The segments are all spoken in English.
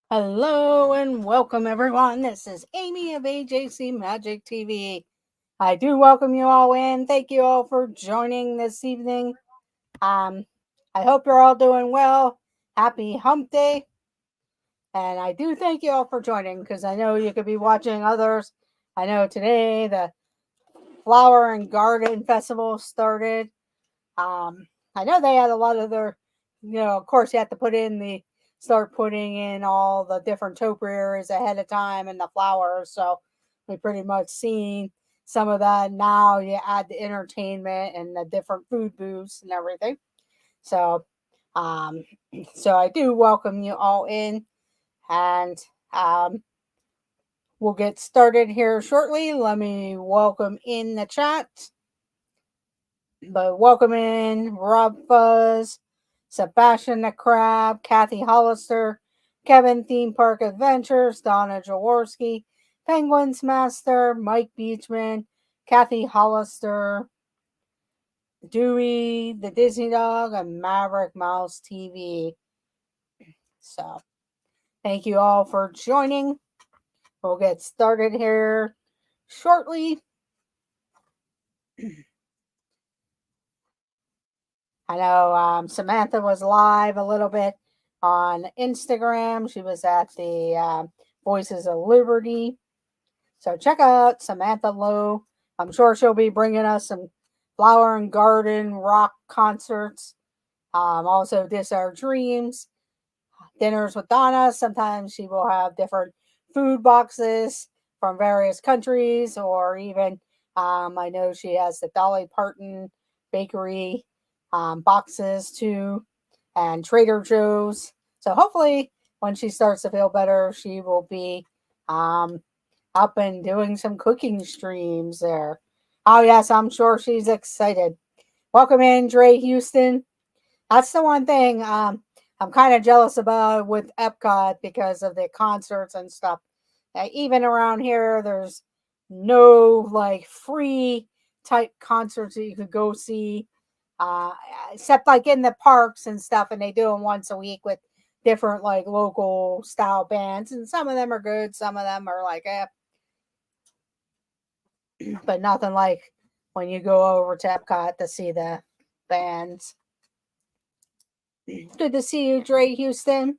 Hello and welcome everyone. This is Amy of AJC Magic TV. I do welcome you all in. Thank you all for joining this evening. Um, I hope you're all doing well. Happy Hump Day. And I do thank you all for joining because I know you could be watching others. I know today the Flower and Garden Festival started. I know they had a lot of their, of course, you have to start putting in all the different topiaries ahead of time and the flowers. So we pretty much seen some of that. Now you add the entertainment and the different food booths and everything. So, um, so I do welcome you all in, and um, we'll get started here shortly. Let me welcome in the chat. But welcome in Rob Fuzz, Sebastian the Crab, Kathy Hollister, Kevin Theme Park Adventures, Donna Jaworski, Penguins Master, Mike Beachman, Kathy Hollister, Dewey, the Disney Dog, and Maverick Mouse TV. So, thank you all for joining. We'll get started here shortly. I know Samantha was live a little bit on Instagram. She was at the Voices of Liberty. So check out Samantha Lowe. I'm sure she'll be bringing us some flower and garden rock concerts. Also, This Our Dreams, Dinners with Donna. Sometimes she will have different food boxes from various countries, or even I know she has the Dolly Parton Bakery boxes too, and Trader Joe's. So hopefully, when she starts to feel better, she will be um, up and doing some cooking streams there. Oh yes, I'm sure she's excited. Welcome in, Dre Houston. That's the one thing I'm kind of jealous about with Epcot because of the concerts and stuff. Even around here, there's no like free type concerts that you could go see, uh, except like in the parks and stuff, and they do them once a week with different like local style bands, and some of them are good, some of them are like but nothing like when you go over to Epcot to see the bands. Good to see you, Dre Houston.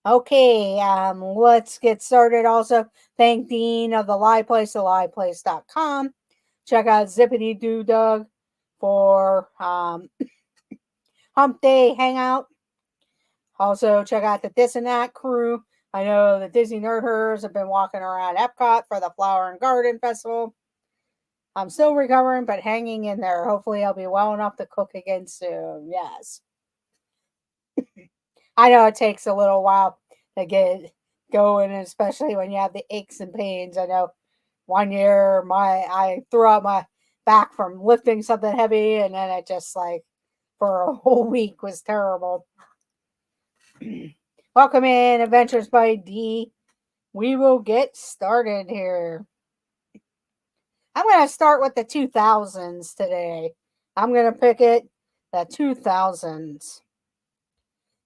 Okay, let's get started. Also, thank Dean of the Live Place, theliveplace.com. Check out Zippity Doo Dug for Hump Day Hangout. Also, check out the This and That crew. I know the Disney Nerd Herders have been walking around Epcot for the Flower and Garden Festival. I'm still recovering, but hanging in there. Hopefully, I'll be well enough to cook again soon. Yes. I know it takes a little while to get going, especially when you have the aches and pains. I know one year I threw out my back from lifting something heavy, and then it just like for a whole week was terrible. Welcome in, Adventures by D. We will get started here. I'm going to start with the 2000s today. I'm going to pick it the 2000s.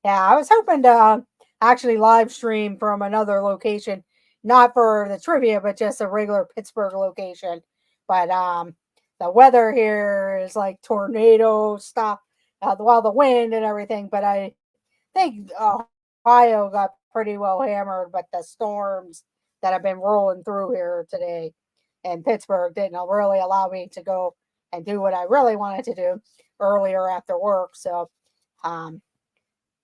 Yeah, I was hoping to actually live stream from another location, not for the trivia, but just a regular Pittsburgh location. But the weather here is like tornado stuff, well, the wind and everything. But I think Ohio got pretty well hammered, but the storms that have been rolling through here today in Pittsburgh didn't really allow me to go and do what I really wanted to do earlier after work. So,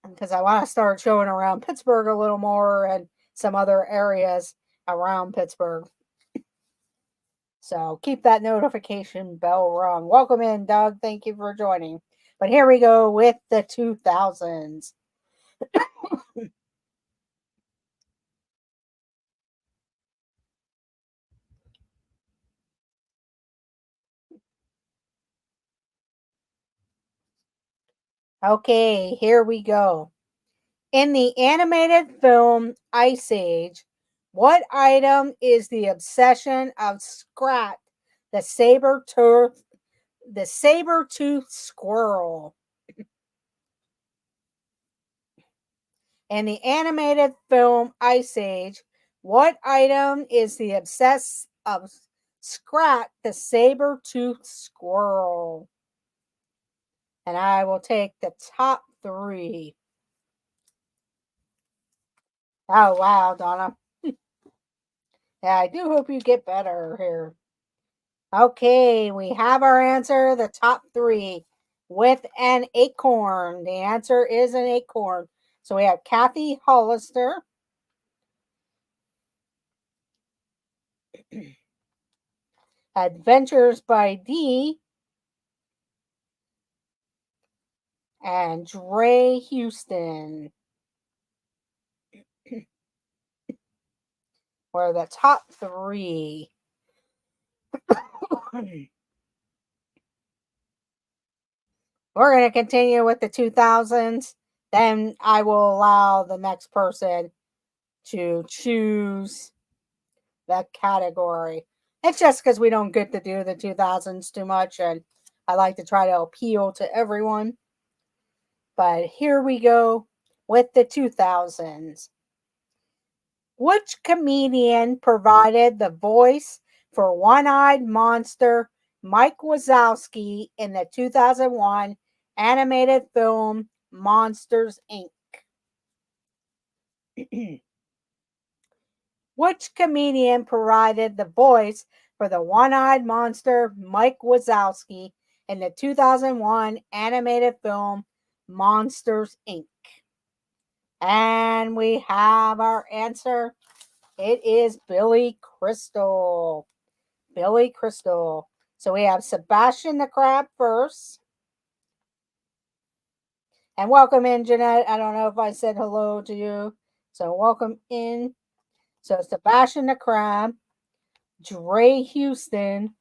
because I want to start showing around Pittsburgh a little more and some other areas around Pittsburgh. So keep that notification bell rung. Welcome in, Doug. Thank you for joining. But here we go with the 2000s. Okay, here we go. In the animated film Ice Age, what item is the obsession of Scrat, the saber-toothed squirrel? In the animated film Ice Age, what item is the obsessed of Scrat the saber-toothed squirrel? And I will take the top 3. Oh, wow, Donna. Yeah, I do hope you get better here. Okay, we have our answer, the top 3, with an acorn. The answer is an acorn. So we have Kathy Hollister, Adventures by Dee, and Dre Houston were the top 3. We're going to continue with the 2000s. Then I will allow the next person to choose the category. It's just because we don't get to do the 2000s too much, and I like to try to appeal to everyone. But here we go with the 2000s. Which comedian provided the voice for one-eyed monster Mike Wazowski in the 2001 animated film Monsters, Inc.? Which comedian provided the voice for the one-eyed monster Mike Wazowski in the 2001 animated film Monsters, Inc.? And we have our answer. It is Billy Crystal. Billy Crystal. So we have Sebastian the Crab first. And welcome in, Jeanette. I don't know if I said hello to you. So welcome in. So Sebastian the Crab, Dre Houston,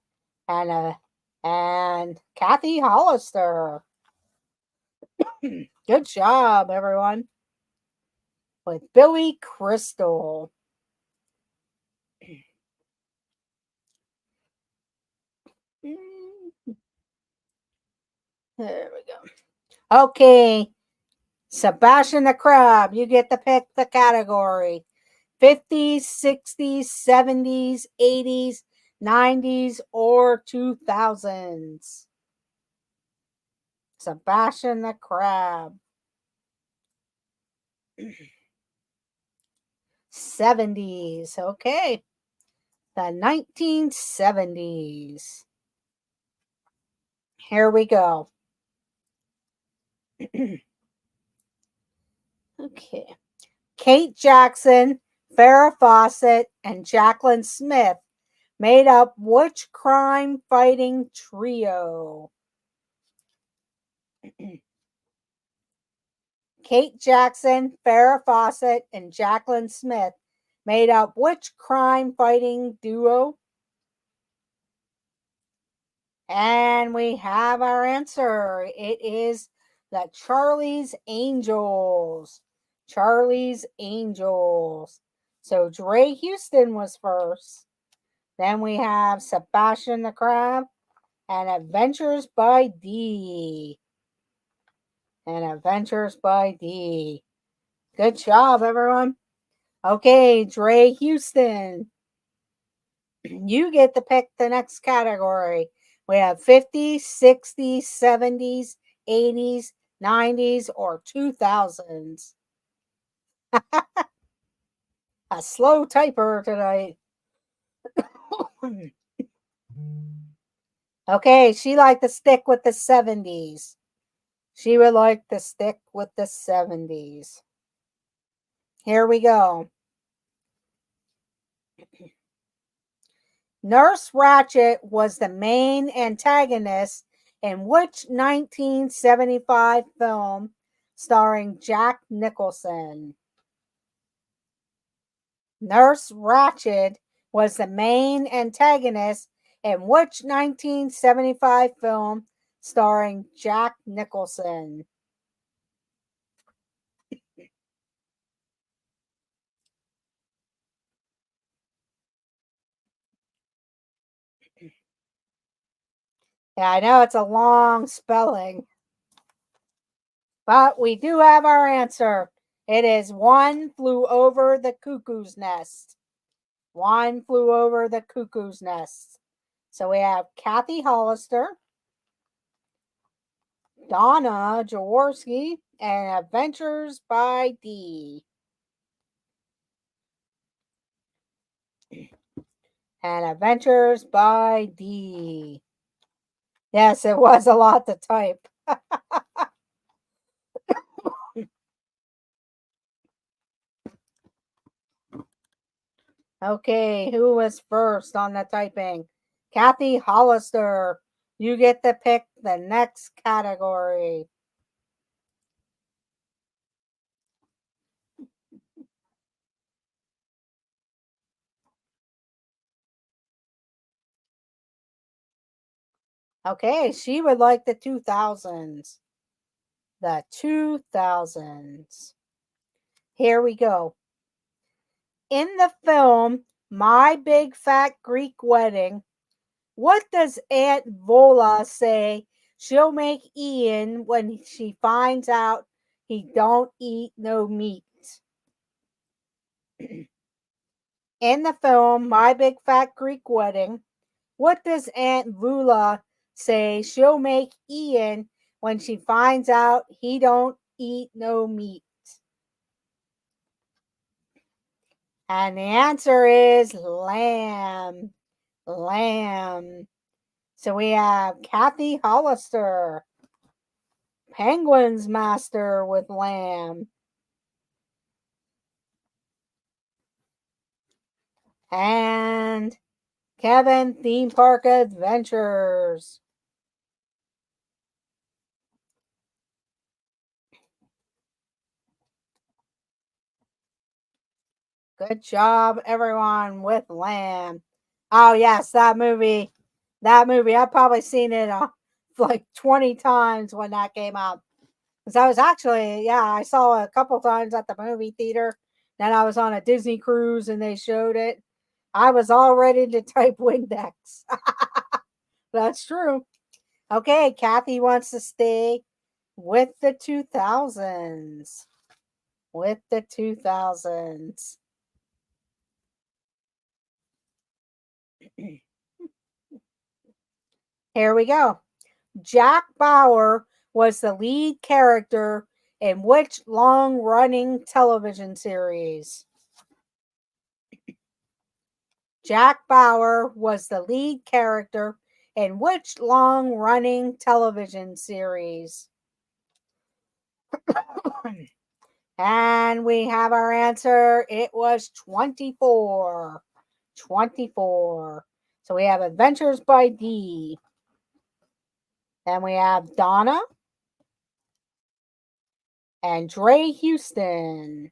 and Kathy Hollister. Good job, everyone. With Billy Crystal. There we go. Okay. Sebastian the Crab, you get to pick the category. 50s, 60s, 70s, 80s, 90s, or 2000s. Sebastian the Crab. 70s. Okay. The 1970s. Here we go. Okay. Kate Jackson, Farrah Fawcett, and Jaclyn Smith made up which crime fighting trio? Kate Jackson, Farrah Fawcett, and Jaclyn Smith made up which crime fighting duo? And we have our answer. It is the Charlie's Angels. Charlie's Angels. So Dre Houston was first. Then we have Sebastian the Crab and Adventures by Dee. And Adventures by Dee. Good job, everyone. Okay, Dre Houston. You get to pick the next category. We have 50s, 60s, 70s, 80s, 90s, or 2000s. A slow typer tonight. Okay, she liked to stick with the 70s. She would like to stick with the 70s. Here we go. Nurse Ratched was the main antagonist in which 1975 film starring Jack Nicholson? Nurse Ratched was the main antagonist in which 1975 film starring Jack Nicholson? Yeah, I know it's a long spelling, but we do have our answer. It is One Flew Over the Cuckoo's Nest. One Flew Over the Cuckoo's Nest. So we have Kathy Hollister, Donna Jaworski, and Adventures by Dee. And Adventures by Dee. Yes, it was a lot to type. Okay, who was first on the typing? Kathy Hollister. You get to pick the next category. Okay, she would like the 2000s. The 2000s. Here we go. In the film My Big Fat Greek Wedding, what does Aunt Vola say she'll make Ian when she finds out he don't eat no meat? In the film My Big Fat Greek Wedding, what does Aunt Vula say she'll make Ian when she finds out he don't eat no meat? And the answer is lamb. Lamb. So we have Kathy Hollister, Penguins Master with lamb. And Kevin Theme Park Adventures. Good job, everyone, with lamb. Oh, yes, that movie. That movie. I've probably seen it like 20 times when that came out. Because I was actually, I saw it a couple times at the movie theater. Then I was on a Disney cruise and they showed it. I was all ready to type Windex. That's true. Okay, Kathy wants to stay with the 2000s. With the 2000s. Here we go. Jack Bauer was the lead character in which long running television series? Jack Bauer was the lead character in which long running television series? And we have our answer. It was 24. 24. So we have Adventures by Dee. Then we have Donna and Dre Houston.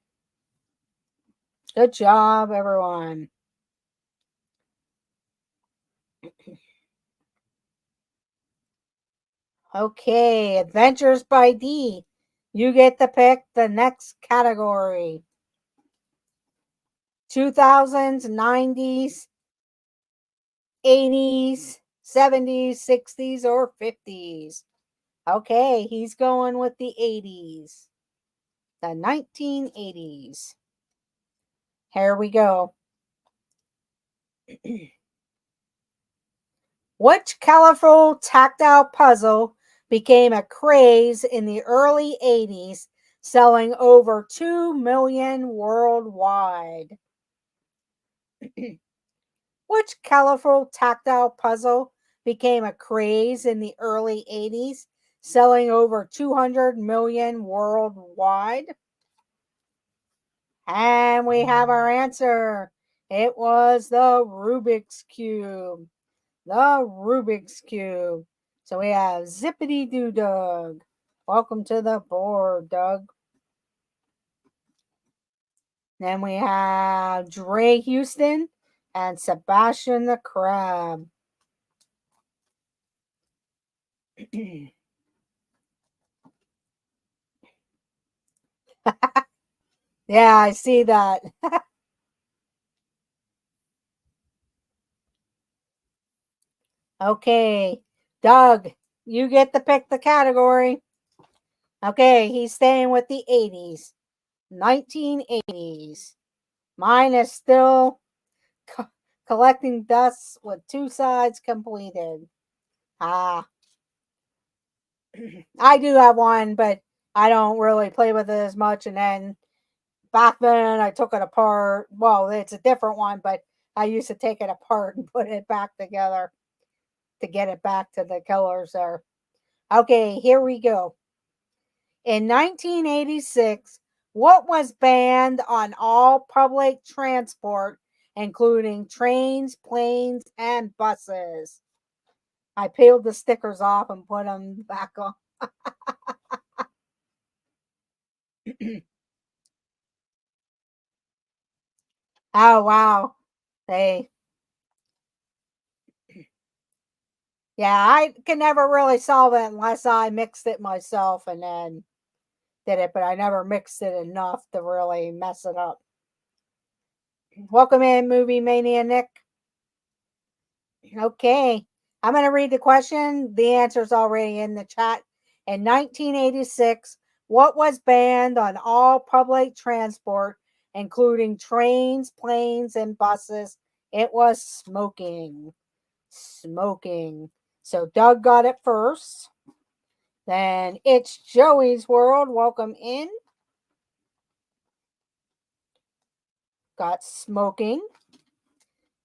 Good job, everyone. Okay, Adventures by Dee. You get to pick the next category. 2000s, 90s, 80s, 70s, 60s, or 50s. Okay, he's going with the 80s. The 1980s. Here we go. Which colorful tactile puzzle became a craze in the early 80s, selling over 2 million worldwide? Which colorful tactile puzzle became a craze in the early 80s, selling over 200 million worldwide? And we have our answer. It was the Rubik's Cube. The Rubik's Cube. So we have Zippity Doo Doug. Welcome to the board, Doug. Then we have Dre Houston and Sebastian the Crab. Yeah, I see that. Okay, Doug, you get to pick the category. Okay, he's staying with the 80s. 1980s. Mine is still collecting dust with 2 sides completed. Ah, I do have one, but I don't really play with it as much. And then back then I took it apart. Well, it's a different one, but I used to take it apart and put it back together to get it back to the colors there. Okay, here we go. In 1986, what was banned on all public transport, including trains, planes, and buses? I peeled the stickers off and put them back on. Oh, wow. They, yeah, I can never really solve it unless I mixed it myself and then did it, but I never mixed it enough to really mess it up. Welcome in, Movie Mania Nick. Okay, I'm going to read the question. The answer's already in the chat. In 1986, what was banned on all public transport, including trains, planes, and buses? It was smoking. Smoking. So Doug got it first. Then it's Joey's World. Welcome in. Got smoking.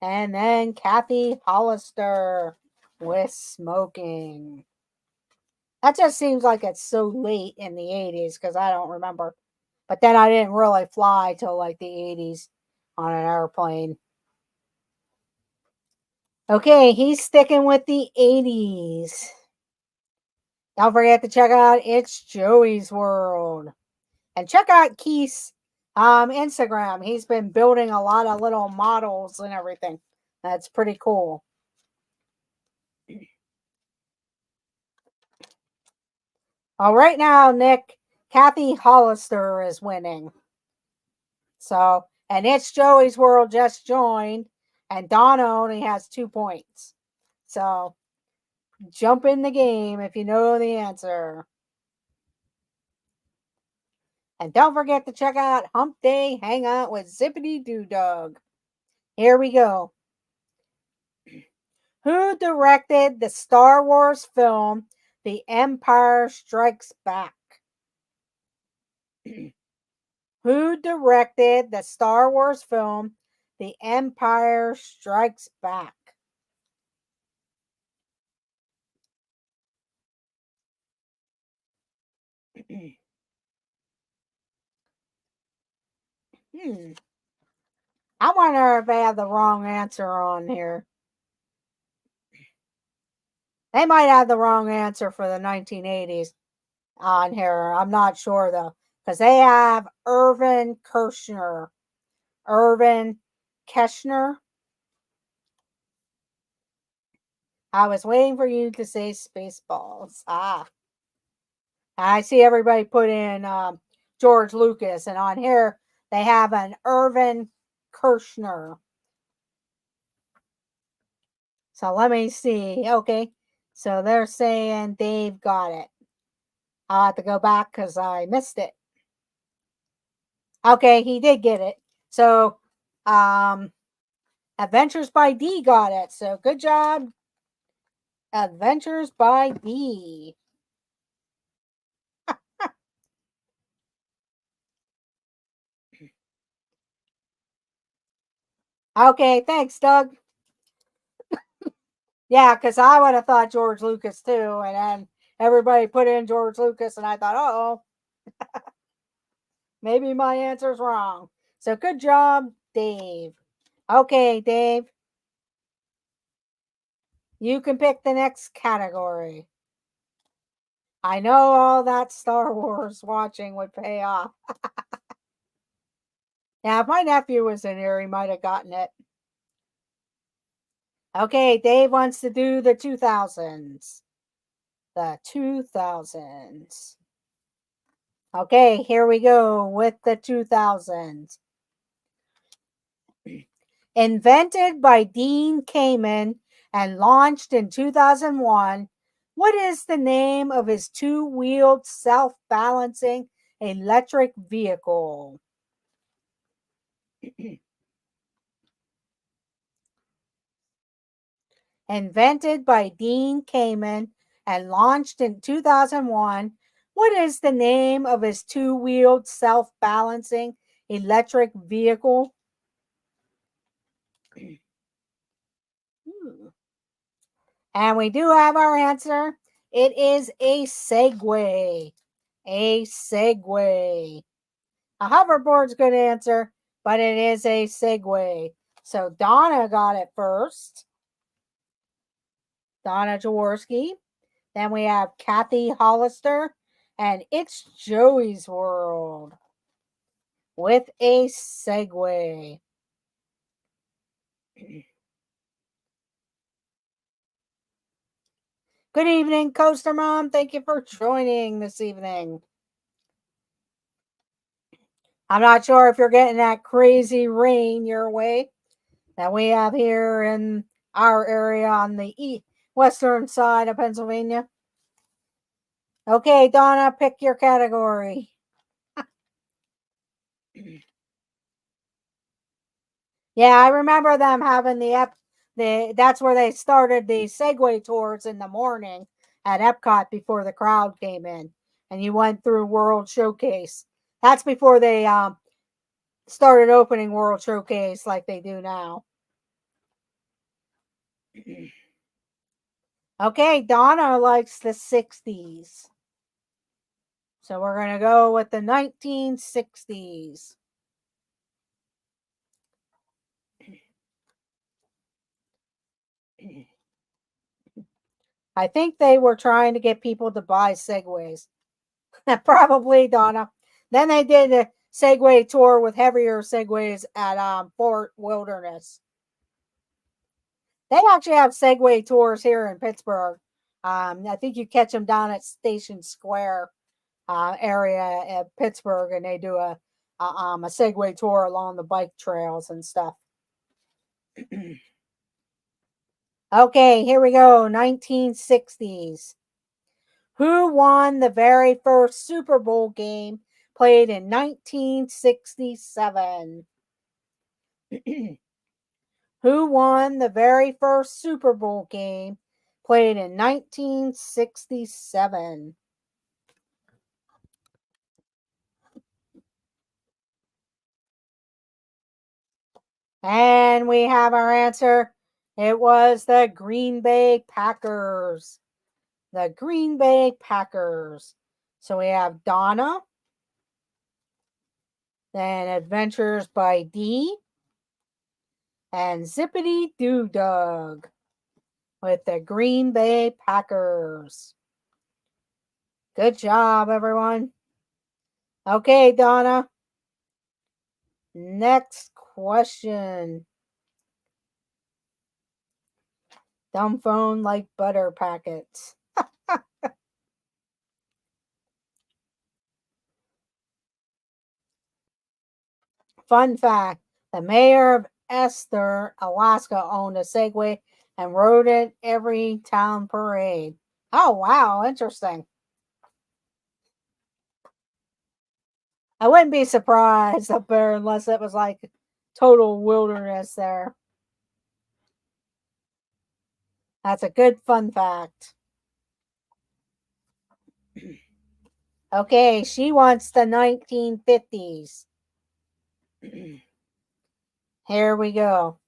And then Kathy Hollister with smoking. That just seems like it's so late in the 80s because I don't remember. But then I didn't really fly till like the 80s on an airplane. Okay, he's sticking with the 80s. Don't forget to check out It's Joey's World. And check out Keith's Instagram. He's been building a lot of little models and everything. That's pretty cool. All right now, Nick, Kathy Hollister is winning. So, and It's Joey's World just joined, and Donna only has 2 points. So, jump in the game if you know the answer. And don't forget to check out Hump Day Hangout with Zippity Doo Dog. Here we go. Who directed the Star Wars film The Empire Strikes Back? Who directed the Star Wars film The Empire Strikes Back? I wonder if they have the wrong answer on here. They might have the wrong answer for the 1980s on here. I'm not sure though, because they have Irvin Kershner. Irvin Kershner. I was waiting for you to say Spaceballs. I see everybody put in George Lucas, and on here they have an Irvin Kershner. So let me see. Okay, so they're saying Dave got it. I'll have to go back because I missed it. Okay, he did get it. So, Adventures by D got it. So good job, Adventures by D. Okay, thanks, Doug. Yeah, because I would have thought George Lucas too, and then everybody put in George Lucas, and I thought, oh, maybe my answer's wrong. So good job, Dave. Okay, Dave. You can pick the next category. I know all that Star Wars watching would pay off. Now, if my nephew was in here, he might have gotten it. Okay, Dave wants to do the 2000s. The 2000s. Okay, here we go with the 2000s. Invented by Dean Kamen and launched in 2001, what is the name of his two-wheeled self-balancing electric vehicle? Invented by Dean Kamen and launched in 2001, what is the name of his two-wheeled self-balancing electric vehicle? And we do have our answer. It is a Segway. A Segway. A hoverboard's a good answer, but it is a Segway. So Donna got it first. Donna Jaworski. Then we have Kathy Hollister. And it's Joey's World with a Segway. Good evening, Coaster Mom. Thank you for joining this evening. I'm not sure if you're getting that crazy rain your way that we have here in our area on the western side of Pennsylvania. Okay, Donna, pick your category. Yeah, I remember them having that's where they started the Segway tours in the morning at Epcot before the crowd came in, and you went through World Showcase. That's before they started opening World Showcase like they do now. Okay, Donna likes the 60s. So we're going to go with the 1960s. I think they were trying to get people to buy Segways. Probably, Donna. Then they did a Segway tour with heavier Segways at Fort Wilderness. They actually have Segway tours here in Pittsburgh. I think you catch them down at Station Square area at Pittsburgh, and they do a Segway tour along the bike trails and stuff. Okay, here we go. 1960s. Who won the very first Super Bowl game played in 1967? Who won the very first Super Bowl game played in 1967? And we have our answer. It was the Green Bay Packers. The Green Bay Packers. So we have Donna, then Adventures by Dee, and Zippity Doo Dug with the Green Bay Packers. Good job, everyone. Okay, Donna. Next question. Dumb phone like butter packets. Fun fact, the mayor of Esther, Alaska owned a Segway and rode it every town parade. Oh, wow, interesting. I wouldn't be surprised up there unless it was like total wilderness there. That's a good fun fact. Okay, she wants the 1950s. Here we go.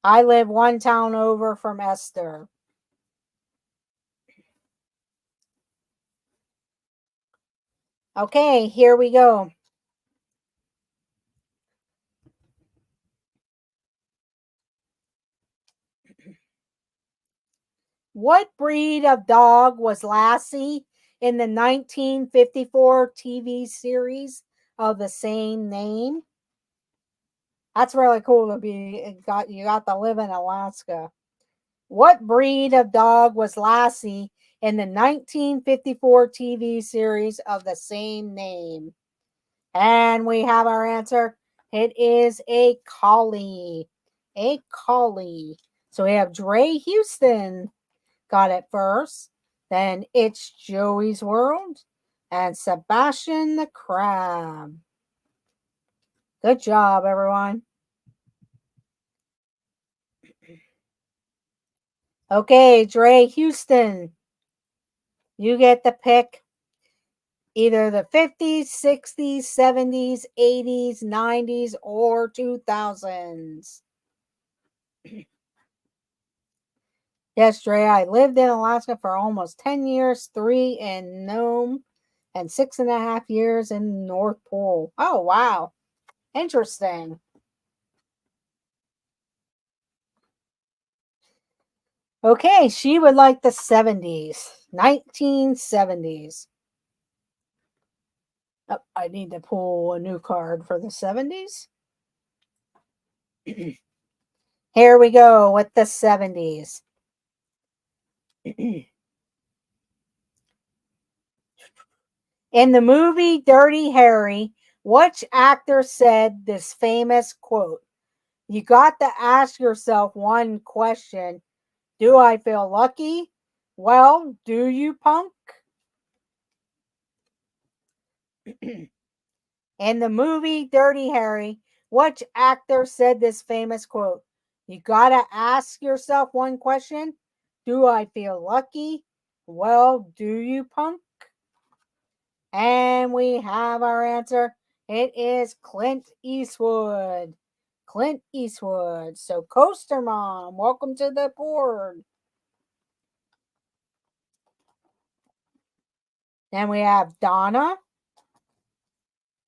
I live one town over from Esther. Okay, here we go. What breed of dog was Lassie in the 1954 TV series of the same name? That's really cool to be you got to live in Alaska. What breed of dog was Lassie in the 1954 TV series of the same name? And we have our answer. It is a collie. A collie. So we have Dre Houston got it first. Then it's Joey's World. and Sebastian the Crab. Good job, everyone. Okay, Dre Houston, you get to pick either the 50s, 60s, 70s, 80s, 90s, or 2000s. Yes, Dre, I lived in Alaska for almost 10 years, 3 in Nome, and 6.5 years in North Pole. Oh, wow. Interesting. Okay, she would like the 70s, 1970s. Oh, I need to pull a new card for the 70s. Here we go with the 70s. In the movie Dirty Harry, which actor said this famous quote? You got to ask yourself one question. Do I feel lucky? Well, do you, punk? In the movie Dirty Harry, which actor said this famous quote? You gotta ask yourself one question. Do I feel lucky? Well, do you, punk? And we have our answer. It is Clint Eastwood. Clint Eastwood. So, Coaster Mom, welcome to the board. Then we have Donna.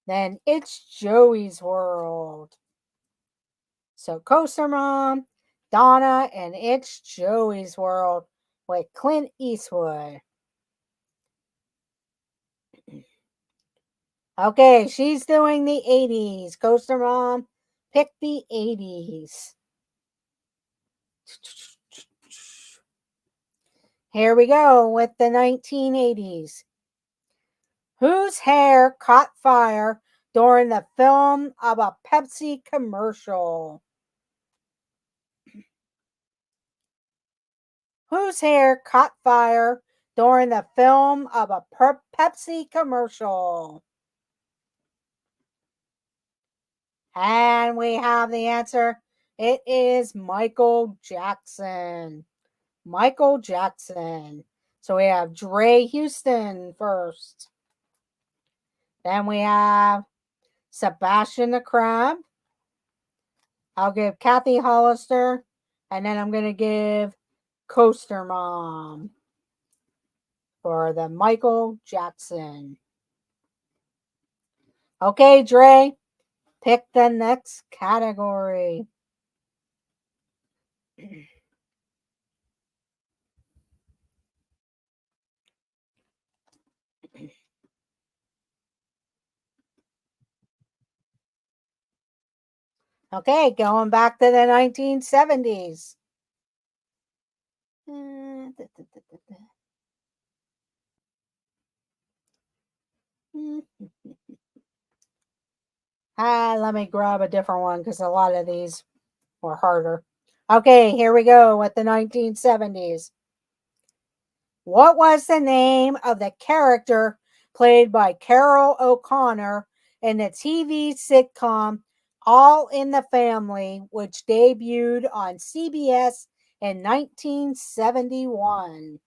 Then it's Joey's World. So Coaster Mom, Donna, and it's Joey's World with Clint Eastwood. Okay, she's doing the 80s. Coaster Mom, pick the 80s. Here we go with the 1980s. Whose hair caught fire during the film of a Pepsi commercial? Whose hair caught fire during the film of a Pepsi commercial? And we have the answer. It is Michael Jackson. Michael Jackson. So we have Dre Houston first. Then we have Sebastian the Crab. I'll give Kathy Hollister. And then I'm going to give Coaster Mom for the Michael Jackson. Okay, Dre, pick the next category. Okay, going back to the 1970s. Let me grab a different one because a lot of these were harder. Okay, here we go with the 1970s. What was the name of the character played by Carol O'Connor in the TV sitcom All in the Family, which debuted on CBS in 1971?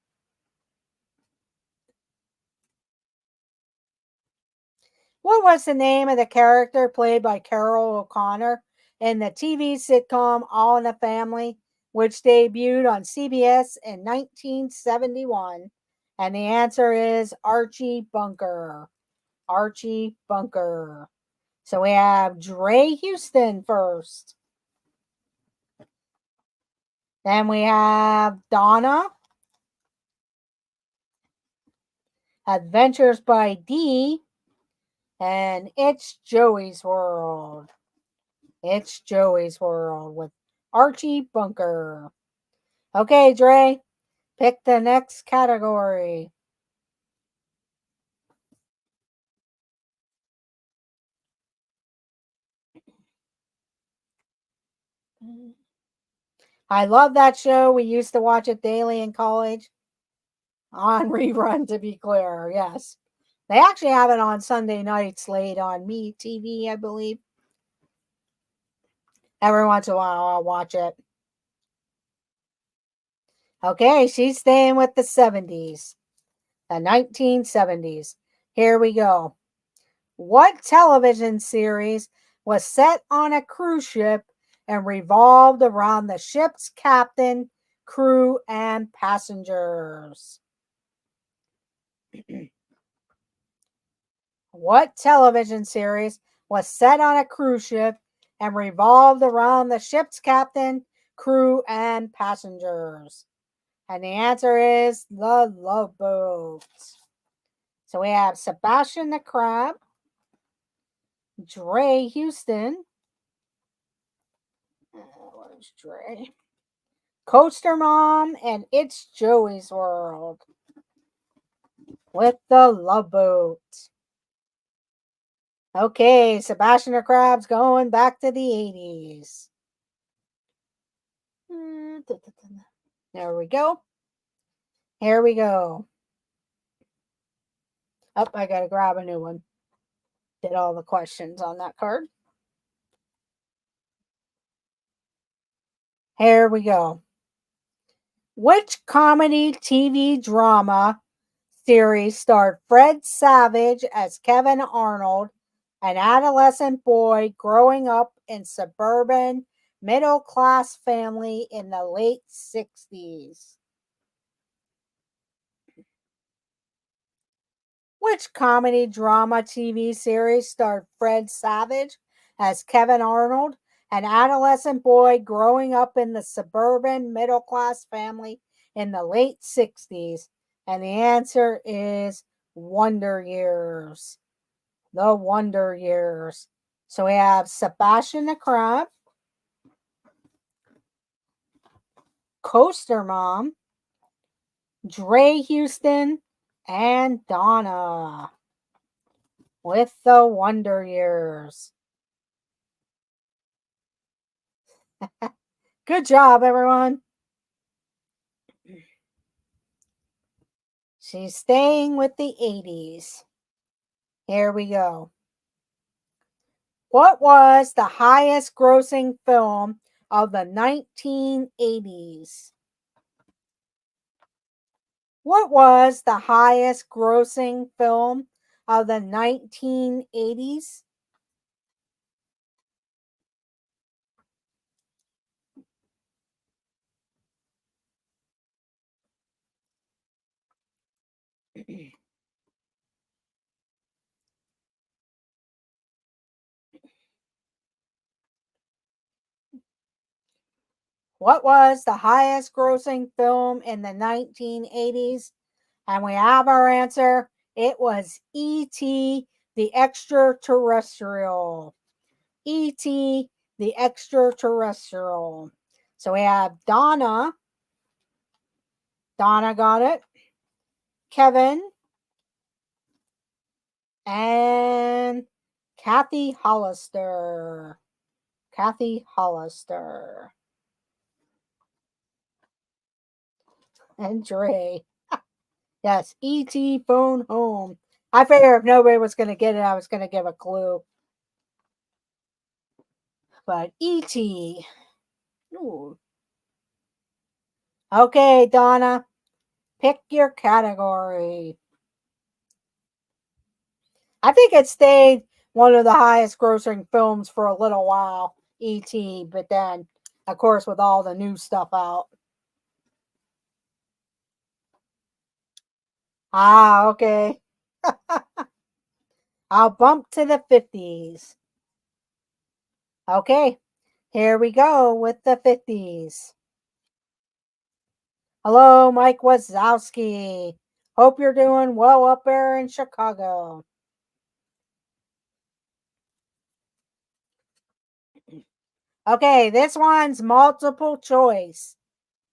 What was the name of the character played by Carol O'Connor in the TV sitcom All in the Family, which debuted on CBS in 1971? And the answer is Archie Bunker. Archie Bunker. So we have Dre Houston first. Then we have Donna. Adventures by Dee. And it's Joey's World. It's Joey's World with Archie Bunker. Okay, Dre, pick the next category. I love that show. We used to watch it daily in college. On rerun, to be clear, yes. They actually have it on Sunday nights late on Me TV, I believe. Every once in a while, I'll watch it. Okay, she's staying with the 70s, the 1970s. Here we go. What television series was set on a cruise ship and revolved around the ship's captain, crew, and passengers? What television series was set on a cruise ship and revolved around the ship's captain, crew, and passengers? And the answer is The Love Boat. So we have Sebastian the Crab, Dre Houston. Where's Dre? Coaster Mom, and It's Joey's World with The Love Boat. Okay, Sebastian the Crab's going back to the 80s. There we go. Here we go. Oh, I gotta grab a new one. Did all the questions on that card. Here we go. Which comedy TV drama series starred Fred Savage as Kevin Arnold, an adolescent boy growing up in suburban middle class family in the late 60s? Which comedy drama TV series starred Fred Savage as Kevin Arnold, an adolescent boy growing up in the suburban middle class family in the late 60s? And the answer is Wonder Years. The Wonder Years. So we have Sebastian the Crab, Coaster Mom, Dre Houston, and Donna with the Wonder Years. Good job, everyone. She's staying with the 80s. Here we go. What was the highest grossing film of the 1980s? What was the highest grossing film of the 1980s? What was the highest grossing film in the 1980s? And we have our answer. It was E.T. the Extraterrestrial. E.T. the Extraterrestrial. So we have Donna. Donna got it. Kevin. And Kathy Hollister. Kathy Hollister. And Dre. Yes, E.T. Phone Home. I figured if nobody was going to get it, I was going to give a clue. But E.T. Ooh. Okay, Donna. Pick your category. I think it stayed one of the highest grossing films for a little while, E.T., but then, of course, with all the new stuff out. Ah, okay. I'll bump to the 50s. Okay, here we go with the 50s. Hello, Mike Wazowski. Hope you're doing well up there in Chicago. Okay, this one's multiple choice.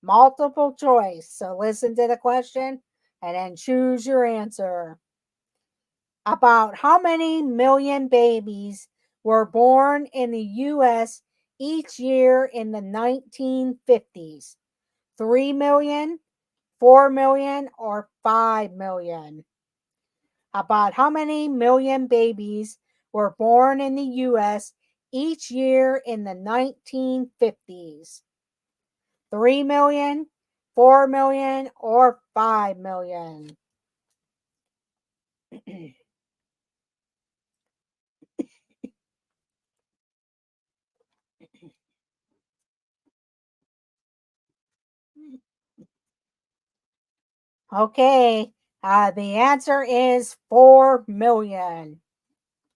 Multiple choice. So listen to the question and then choose your answer. About how many million babies were born in the U.S. each year in the 1950s? 3 million, 4 million, or 5 million? about how many million babies were born in the U.S. each year in the 1950s? 3 million, 4 million, or 5 million? Okay, the answer is 4 million.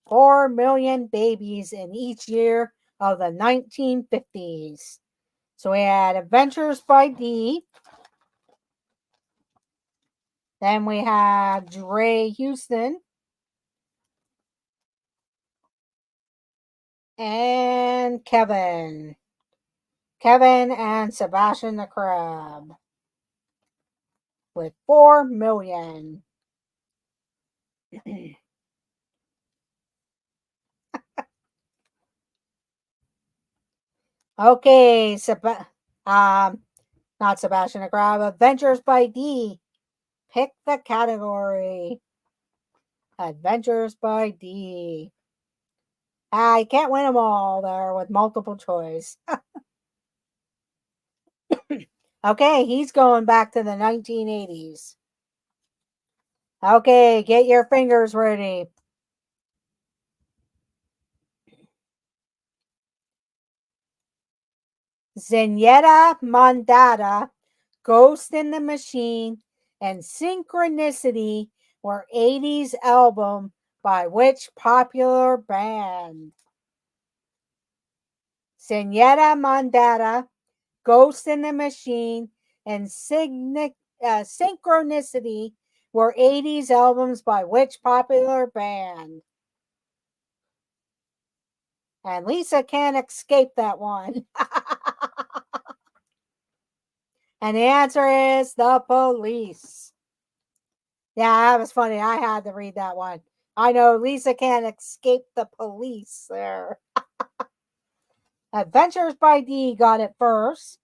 4 million babies in each year of the 1950s. So we had Adventures by Dee. Then we have Dre Houston. And Kevin. Kevin and Sebastian the Crab with 4 million. Okay, not Sebastian the Crab. Adventures by Dee. Pick the category. Adventures by Dee. I can't win them all there with multiple choice. Okay, he's going back to the 1980s. Okay, get your fingers ready. Zenyatta Mondatta, Ghost in the Machine, and Synchronicity were 80s album by which popular band? Zenyatta Mondatta, Ghost in the Machine, and Synchronicity were 80s albums by which popular band? And Lisa can't escape that one. And the answer is The Police. Yeah, that was funny. I had to read that one. I know Lisa can't escape the police there. Adventures by Dee got it first.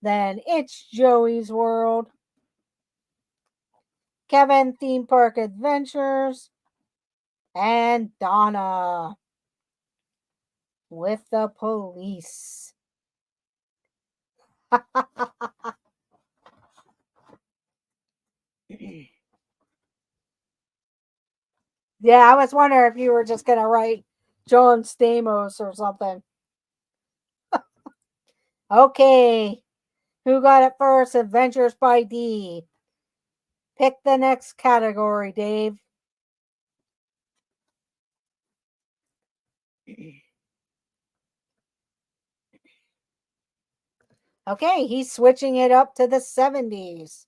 Then It's Joey's World. Kevin Theme Park Adventures. And Donna with The Police. Yeah, I was wondering if you were just going to write John Stamos or something. Okay, who got it first? Adventures by Dee. Pick the next category, Dave. Okay, he's switching it up to the 70s.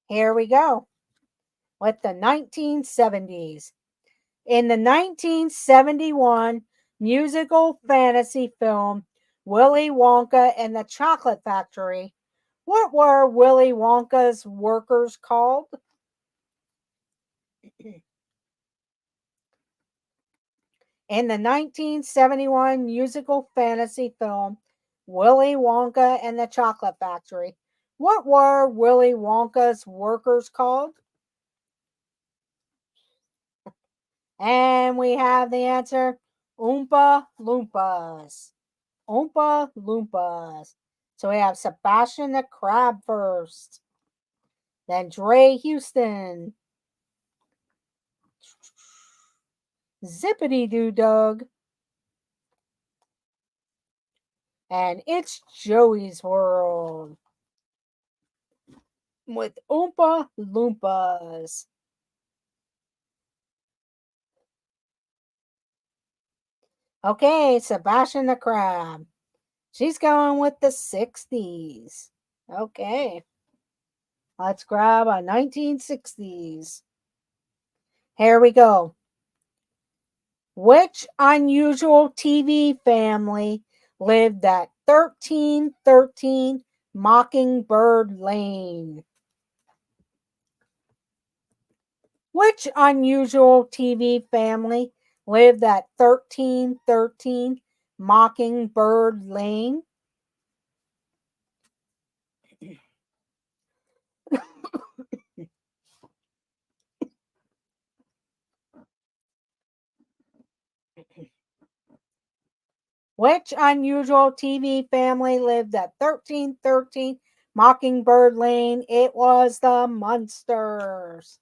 Here we go with the 1970s. In the 1971 musical fantasy film Willy Wonka and the Chocolate Factory, what were Willy Wonka's workers called? In the 1971 musical fantasy film Willy Wonka and the Chocolate Factory, what were Willy Wonka's workers called? And we have the answer Oompa Loompas. Oompa Loompas. So we have Sebastian the Crab first. Then Dre Houston. Zippity Doo Dug. And It's Joey's World with Oompa Loompas. Okay, Sebastian the Crab. She's going with the 60s. Okay. Let's grab a 1960s. Here we go. Which unusual TV family lived at 1313 Mockingbird Lane? Which unusual TV family lived at 1313 Mockingbird Lane? Which unusual TV family lived at 1313 Mockingbird Lane? It was the Munsters.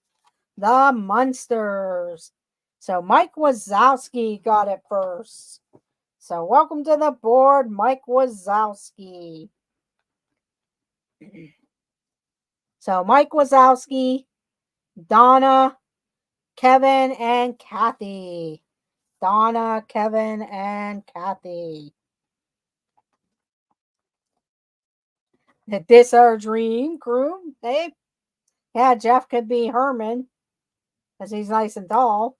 The Munsters. So Mike Wazowski got it first. So welcome to the board, Mike Wazowski. So Mike Wazowski, Donna, Kevin, and Kathy. Donna, Kevin, and Kathy. This our dream crew, Dave? Yeah, Jeff could be Herman, because he's nice and tall.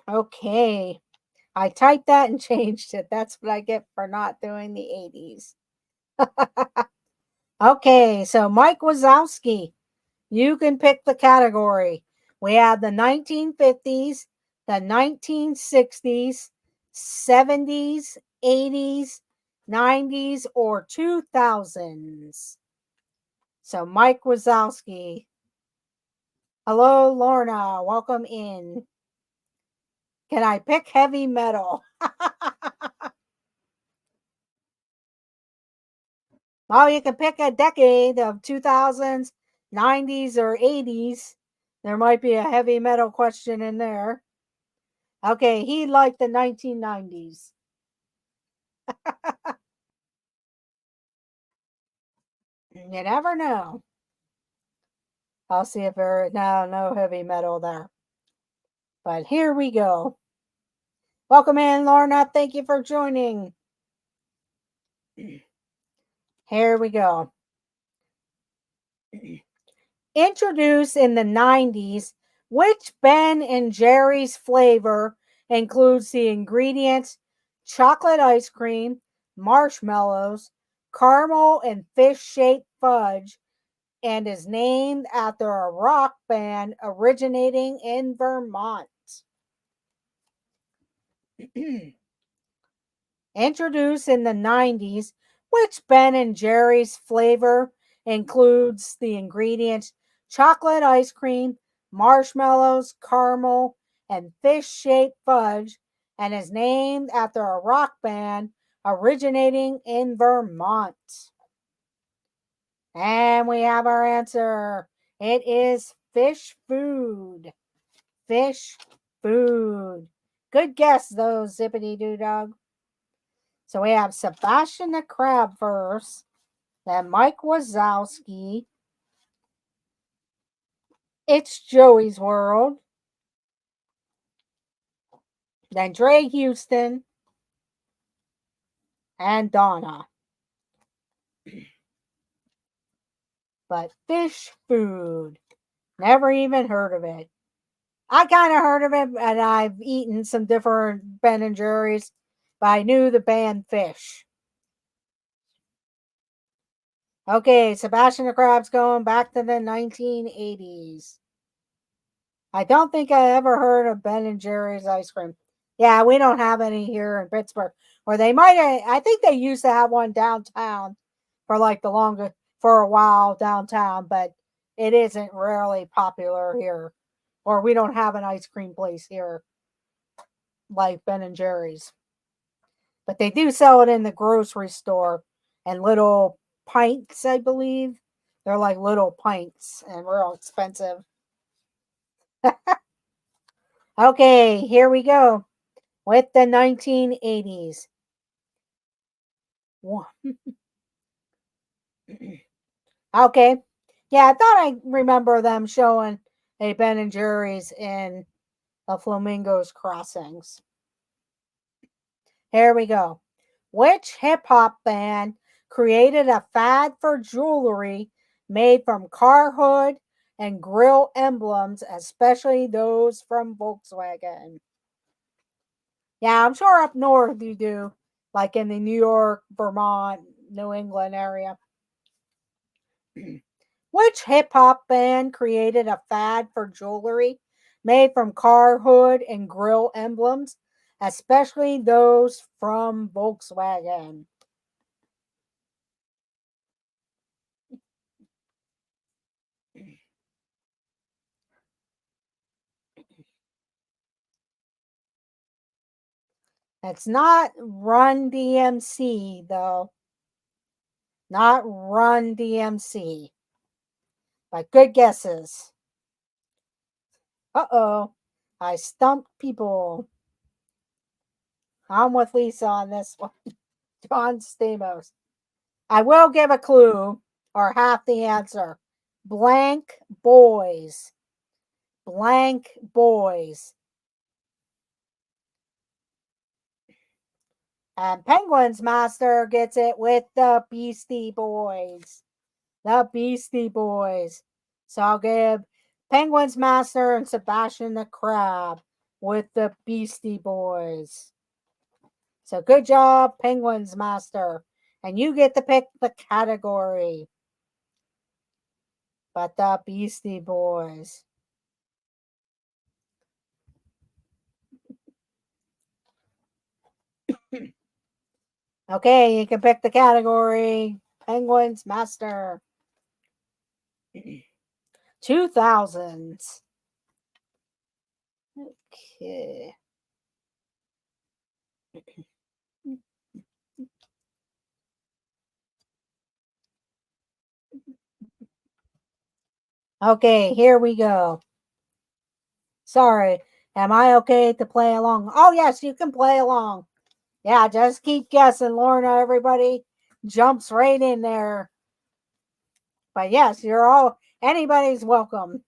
Okay. I typed that and changed it. That's what I get for not doing the 80s. Okay, so Mike Wazowski, you can pick the category. We have the 1950s, the 1960s, 70s, 80s, 90s, or 2000s. So Mike Wazowski. Hello, Lorna. Welcome in. Can I pick heavy metal? Well, you can pick a decade of 2000s, 90s, or 80s. There might be a heavy metal question in there. Okay, he liked the 1990s. You never know. I'll see if there no heavy metal there. But here we go. Welcome in, Lorna. Thank you for joining. Here we go. Introduced in the 90s, which Ben and Jerry's flavor includes the ingredients chocolate ice cream, marshmallows, caramel, and fish shaped fudge, and is named after a rock band originating in Vermont. Introduced in the 90s, which Ben and Jerry's flavor includes the ingredients chocolate ice cream, marshmallows, caramel, and fish shaped fudge, and is named after a rock band originating in Vermont. And we have our answer. It is fish food. Fish food. Good guess, though, Zippity Doo Dog. So we have Sebastian the Crab first, then Mike Wazowski. It's Joey's World. Then Dre Houston and Donna. But fish food. Never even heard of it. I kind of heard of it, and I've eaten some different Ben and Jerry's, but I knew the band Fish. Okay, Sebastian the Crab's going back to the 1980s. I don't think I ever heard of Ben and Jerry's ice cream. Yeah, we don't have any here in Pittsburgh. Or they might I think they used to have one downtown for like the longest for a while downtown, but it isn't really popular here. Or we don't have an ice cream place here like Ben and Jerry's. But they do sell it in the grocery store and little pints, I believe. They're like little pints and real expensive. Okay, here we go with the 1980s. Okay. Yeah, I thought I remember them showing a Ben and Jerry's in the Flamingos Crossings. Here we go. Which hip hop band created a fad for jewelry made from car hood and grill emblems, especially those from Volkswagen? Yeah, I'm sure up north you do, like in the New York, Vermont, New England area. Which hip hop band created a fad for jewelry made from car hood and grill emblems, especially those from Volkswagen? It's not Run DMC, though. Not Run DMC. But good guesses. Uh-oh. I stumped people. I'm with Lisa on this one. John Stamos. I will give a clue or half the answer. Blank boys. Blank boys. And Penguins Master gets it with the Beastie Boys. The Beastie Boys. So I'll give Penguins Master and Sebastian the Crab with the Beastie Boys. So good job, Penguins Master. And you get to pick the category. But the Beastie Boys. Okay, you can pick the category. Penguins Master. 2000s. Okay. Okay, here we go. Sorry. Am I okay to play along? Oh, yes, you can play along. Yeah, just keep guessing, Lorna. Everybody jumps right in there. But yes, anybody's welcome.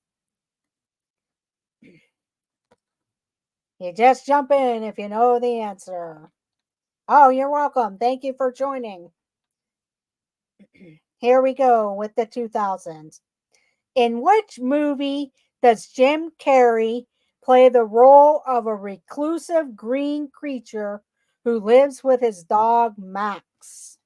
You just jump in if you know the answer. Oh, you're welcome. Thank you for joining. Here we go with the 2000s. In which movie does Jim Carrey play the role of a reclusive green creature who lives with his dog Max?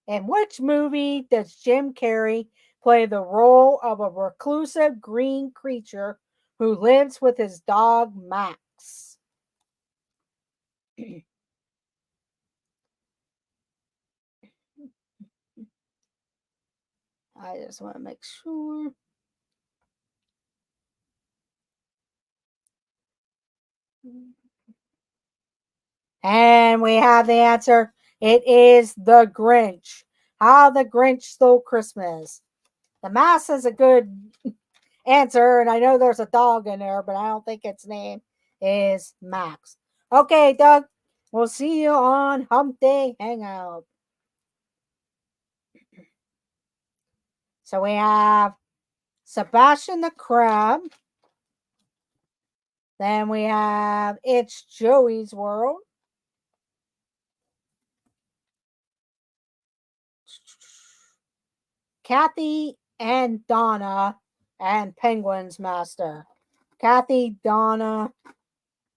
In which movie does Jim Carrey play the role of a reclusive green creature who lives with his dog Max? I just want to make sure. And we have the answer. It is The Grinch. How the Grinch Stole Christmas. The Mask is a good answer, and I know there's a dog in there, but I don't think its name is Max. Okay, Doug, we'll see you on Hump Day Hangout. So we have Sebastian the Crab. Then we have It's Joey's World. Kathy and Donna and Penguins Master. Kathy, Donna,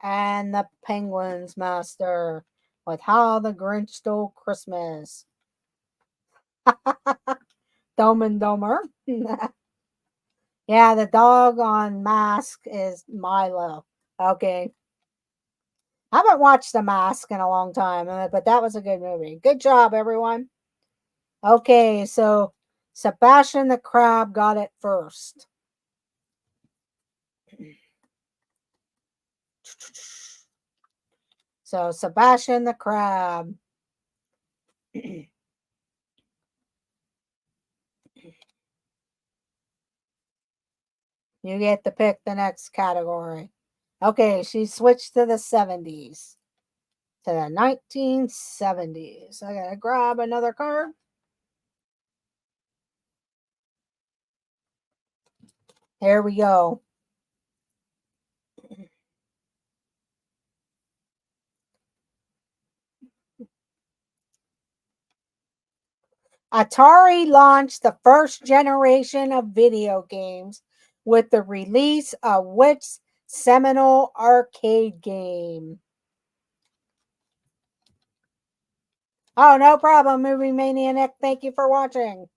and the Penguins Master with How the Grinch Stole Christmas. Dumb and Dumber. Yeah, the dog on Mask is Milo. Okay. I haven't watched The Mask in a long time, but that was a good movie. Good job, everyone. Okay, so Sebastian the Crab got it first. So Sebastian the Crab. You get to pick the next category. Okay, she switched to the 70s. To the 1970s. I gotta grab another card. Here we go. Atari launched the first generation of video games with the release of which seminal arcade game? Oh, no problem, Movie Maniac. Thank you for watching.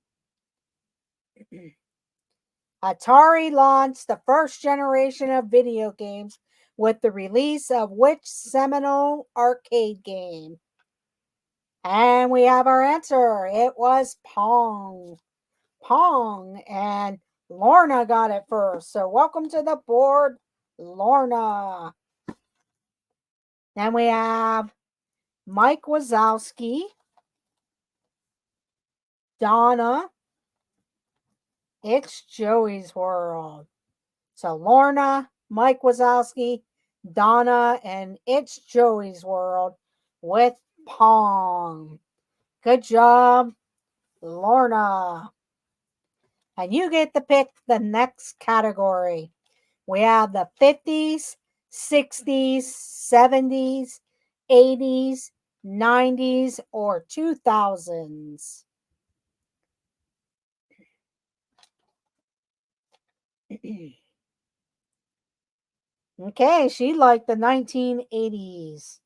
Atari launched the first generation of video games with the release of which seminal arcade game? And we have our answer. It was Pong. Pong. And Lorna got it first. So welcome to the board, Lorna. Then we have Mike Wazowski, Donna. It's Joey's World. So Lorna, Mike Wazowski, Donna, and It's Joey's World with Pong. Good job, Lorna. And you get to pick the next category. We have the 50s, 60s, 70s, 80s, 90s, or 2000s. Okay, she liked the 1980s.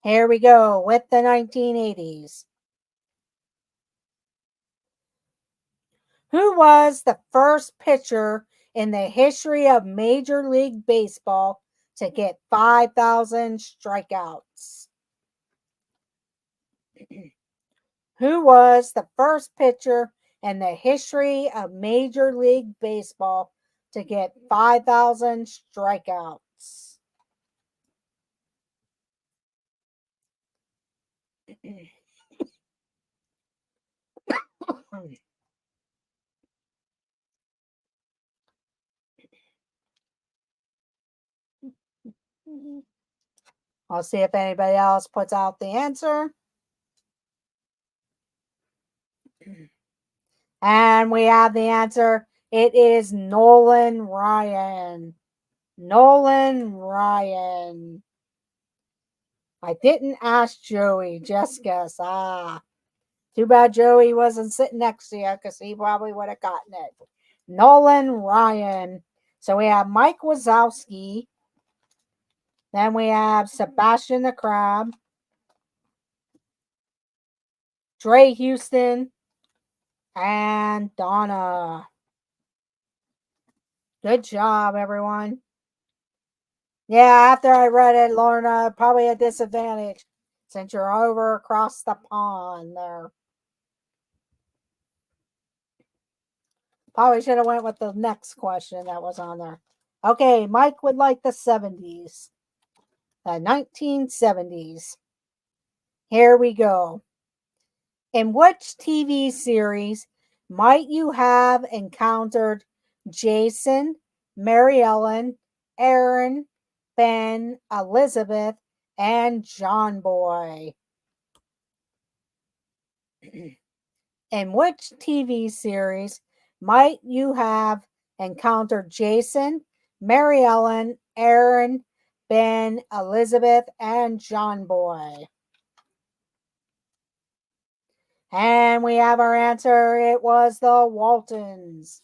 Here we go with the 1980s. Who was the first pitcher in the history of Major League Baseball to get 5,000 strikeouts? Who was the first pitcher in the history of Major League Baseball to get 5,000 strikeouts? I'll see if anybody else puts out the answer. And we have the answer. It is Nolan Ryan. Nolan Ryan. I didn't ask Joey, just guess. Too bad Joey wasn't sitting next to you because he probably would have gotten it. Nolan Ryan. So we have Mike Wazowski. Then we have Sebastian the Crab. Dre Houston. And Donna. Good job, everyone. Yeah, after I read it, Lorna, probably a disadvantage since you're over across the pond there. Probably should have went with the next question that was on there. Okay, Mike would like the 70s. The 1970s. Here we go. In which TV series might you have encountered Jason, Mary Ellen, Aaron, Ben, Elizabeth, and John Boy? In which TV series might you have encountered Jason, Mary Ellen, Aaron, Ben, Elizabeth, and John Boy? And we have our answer. It was the Waltons.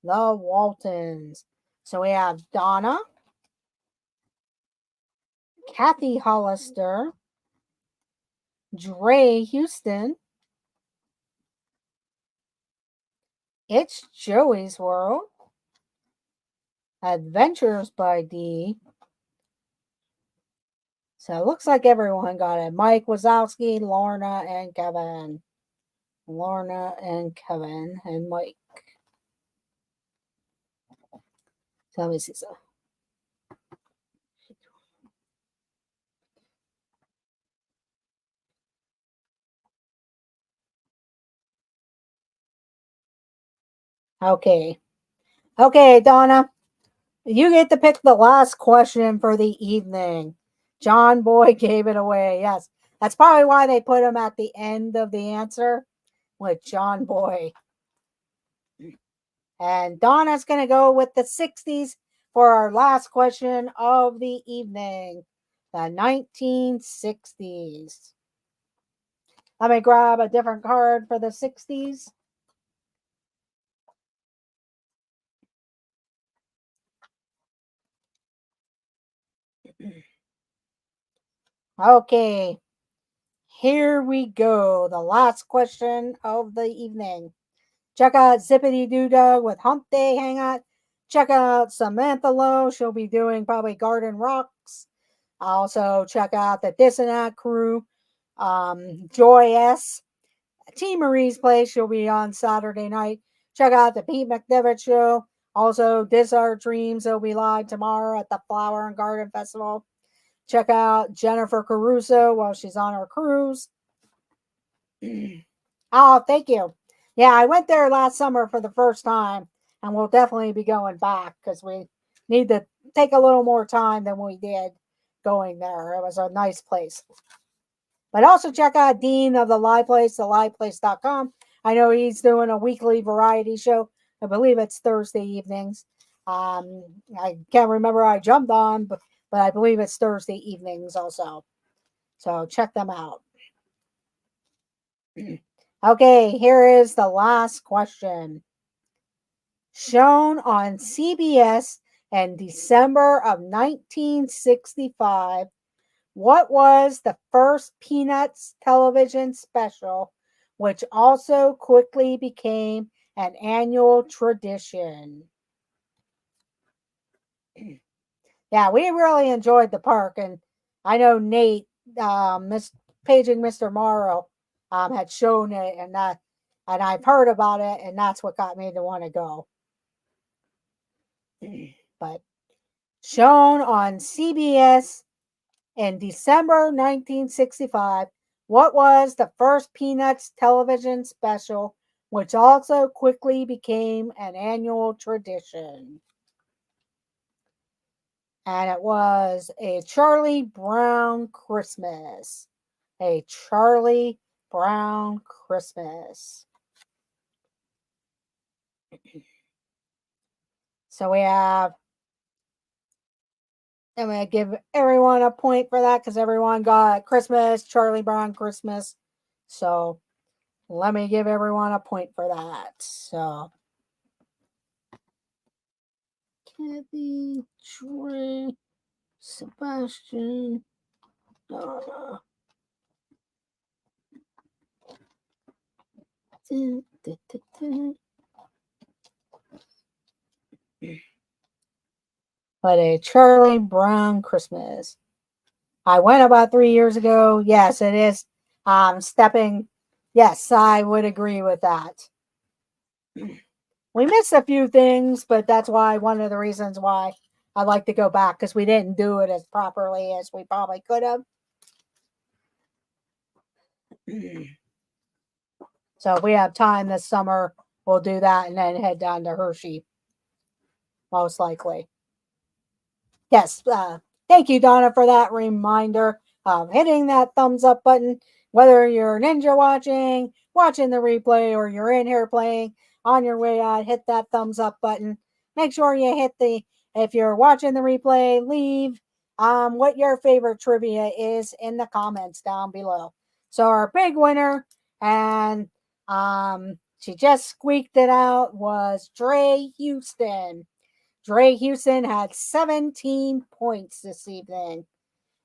The Waltons. So we have Donna, Kathy Hollister, Dre Houston, It's Joey's World, Adventures by Dee. So it looks like everyone got it. Mike Wazowski, Lorna, and Kevin. Lorna and Kevin and Mike. So let me see. So. Okay. Okay, Donna. You get to pick the last question for the evening. John Boy gave it away. Yes. That's probably why they put him at the end of the answer with John Boy. And Donna's going to go with the 60s for our last question of the evening. The 1960s. Let me grab a different card for the 60s. Okay, here we go. The last question of the evening. Check out Zippity Doo Dog with Hump Day Hangout. Check out Samantha Lowe. She'll be doing probably Garden Rocks. Also, check out the Dissonant Crew. Joy S. T. Marie's Place. She'll be on Saturday night. Check out the Pete McDevitt Show Also, This Our Dreams will be live tomorrow at the Flower and Garden Festival. Check out Jennifer Caruso while she's on her cruise. Oh, thank you. Yeah, I went there last summer for the first time, and we'll definitely be going back because we need to take a little more time than we did going there. It was a nice place. But also check out Dean of the Live Place, theliveplace.com. I know he's doing a weekly variety show. I believe it's Thursday evenings. I can't remember I jumped on, but I believe it's Thursday evenings also. So check them out. Okay, here is the last question. Shown on CBS in December of 1965, what was the first Peanuts television special, which also quickly became an annual tradition? Yeah, we really enjoyed the park, and I know Nate, Paging Mr. Morrow, had shown it, and I've heard about it, and that's what got me to want to go. But shown on CBS in December 1965, what was the first Peanuts television special, which also quickly became an annual tradition? And it was A Charlie Brown Christmas. A Charlie Brown Christmas. So we have, I'm going to give everyone a point for that because everyone got Christmas, Charlie Brown Christmas. So let me give everyone a point for that. So Kathy, Trey, Sebastian, Donna. But A Charlie Brown Christmas. I went about 3 years ago. Yes, it is. Stepping. Yes, I would agree with that. We missed a few things, but that's why one of the reasons why I'd like to go back because we didn't do it as properly as we probably could have. So if we have time this summer, we'll do that and then head down to Hershey, most likely. Yes, thank you, Donna, for that reminder of hitting that thumbs up button. Whether you're ninja watching the replay, or you're in here playing on your way out, hit that thumbs up button. Make sure you hit if you're watching the replay, leave what your favorite trivia is in the comments down below. So our big winner, and she just squeaked it out, was Dre Houston. Dre Houston had 17 points this evening.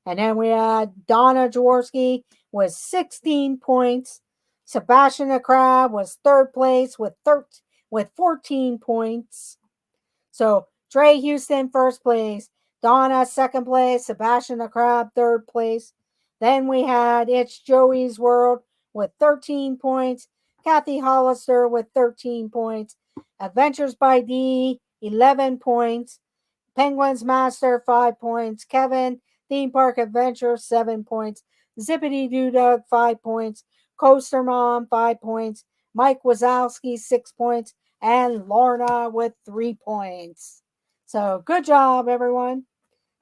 And then we had Donna Jaworski with 16 points. Sebastian the Crab was third place with 14 points. So Dre Houston first place, Donna second place, Sebastian the Crab third place. Then we had It's Joey's World with 13 points. Kathy Hollister with 13 points. Adventures by D, 11 points. Penguins Master, 5 points. Kevin, Theme Park Adventure, 7 points. Zippity Doo Dug, 5 points. Coaster Mom, 5 points. Mike Wazowski, 6 points. And Lorna with 3 points. So good job, everyone.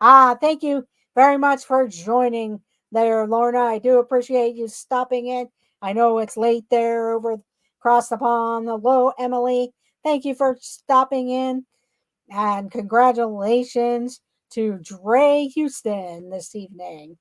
Thank you very much for joining there, Lorna. I do appreciate you stopping in. I know it's late there over across the pond. Hello, Emily. Thank you for stopping in. And congratulations to Dre Houston this evening.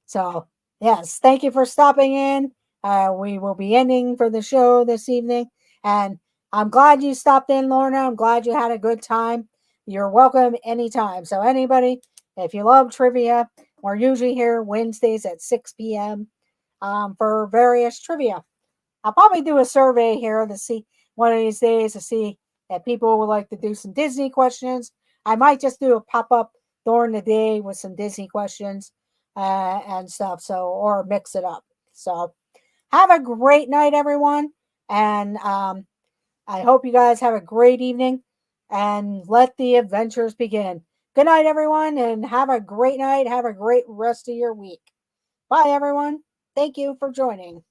So, yes, thank you for stopping in. We will be ending for the show this evening. And I'm glad you stopped in, Lorna. I'm glad you had a good time. You're welcome anytime. So, anybody, if you love trivia, we're usually here Wednesdays at 6 p.m. For various trivia. I'll probably do a survey here to see one of these days to see if people would like to do some Disney questions. I might just do a pop-up during the day with some Disney questions and stuff. So, or mix it up. So have a great night, everyone. And I hope you guys have a great evening and let the adventures begin. Good night, everyone, and have a great night. Have a great rest of your week. Bye, everyone. Thank you for joining.